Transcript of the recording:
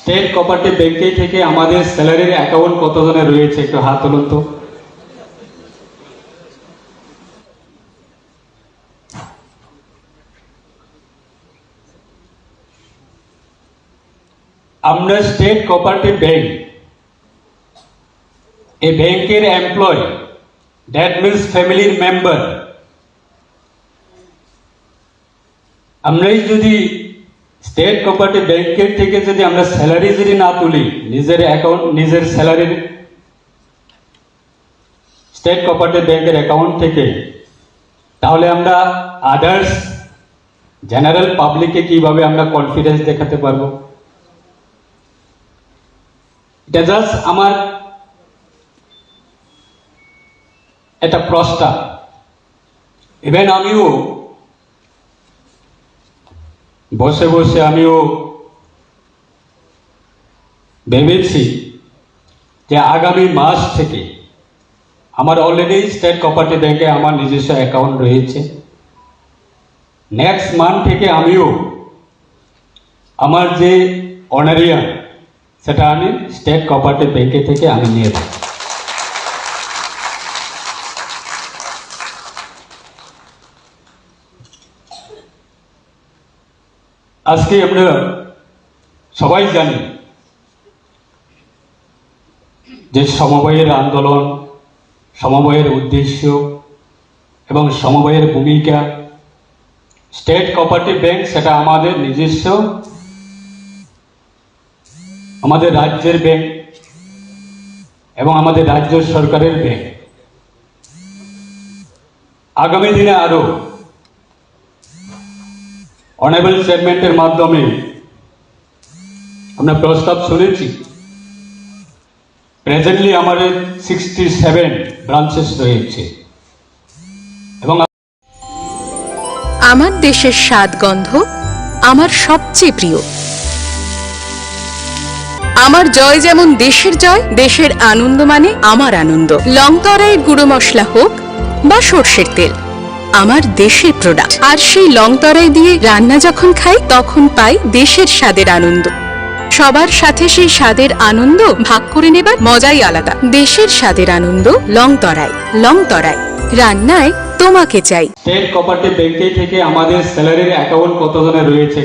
State cooperative ব্যাংকে থেকে আমাদের স্যালারির অ্যাকাউন্ট কতজনের রয়েছে একটু হাত তুলুন তো। আমরা স্টেট কোঅপারেটিভ ব্যাংক, এই ব্যাংকের এমপ্লয়, দ্যাট মিনস ফ্যামিলির মেম্বার, আমরাই যদি স্টেট কোঅপারেটিভ ব্যাংকের থেকে যদি আমরা স্যালারি যদি না তুলি, নিজের অ্যাকাউন্ট নিজের স্যালারির স্টেট কোঅপারেটিভ ব্যাংকের অ্যাকাউন্ট থেকে, তাহলে আমরা আদার্স জেনারেল পাবলিককে কিভাবে আমরা কনফিডেন্স দেখাতে পারবো? এটা জাস্ট আমার একটা প্রস্তাব। ইভেন আমিও বসে বসে ভেবেছি যে আগামী মাস থেকে আমার অলরেডি স্টেট কোঅপারেটিভ ব্যাংকে আমার নিজস্ব অ্যাকাউন্ট রয়েছে। নেক্সট মান্থ থেকে আমিও আমার যে অনারিয়াম সেটা আমি স্টেট কোঅপারেটিভ ব্যাংকে থেকে আমি নিয়ে দেব। আজকে আমরা সবাই জানি যে সমবায়ের আন্দোলন, সমবায়ের উদ্দেশ্য এবং সমবায়ের ভূমিকা, স্টেট কোঅপারেটিভ ব্যাংক সেটা আমাদের নিজস্ব, আমাদের রাজ্যের ব্যাংক এবং আমাদের রাজ্য সরকারের ব্যাংক। আগামী দিনে আরো অনারেবল চেয়ারম্যানের মাধ্যমে আমরা প্রস্তাব শুনেছি। প্রেজেন্টলি আমাদের 67 ব্রাঞ্চেস রয়েছে এবং আমার দেশের স্বাদ গন্ধ আমার সবচেয়ে প্রিয়। আমার জয় যেমন দেশের জয়, দেশের আনন্দ মানে আমার আনন্দ। লংতরাইয়ের গুঁড়ো মশলা হোক বা সর্ষের তেল, আমার দেশের প্রোডাক্ট। আর সেই লংতরাই দিয়ে রান্না যখন খাই তখন পাই দেশের স্বাদের আনন্দ। সবার সাথে সেই স্বাদের আনন্দ ভাগ করে নেবার মজাই আলাদা। দেশের স্বাদের আনন্দ লংতরাই। লংতরাই, রান্নায় তোমাকে চাই। স্টেট কোঅপারেটিভ ব্যাংকে থেকে আমাদের স্যালারির অ্যাকাউন্ট কতজনের রয়েছে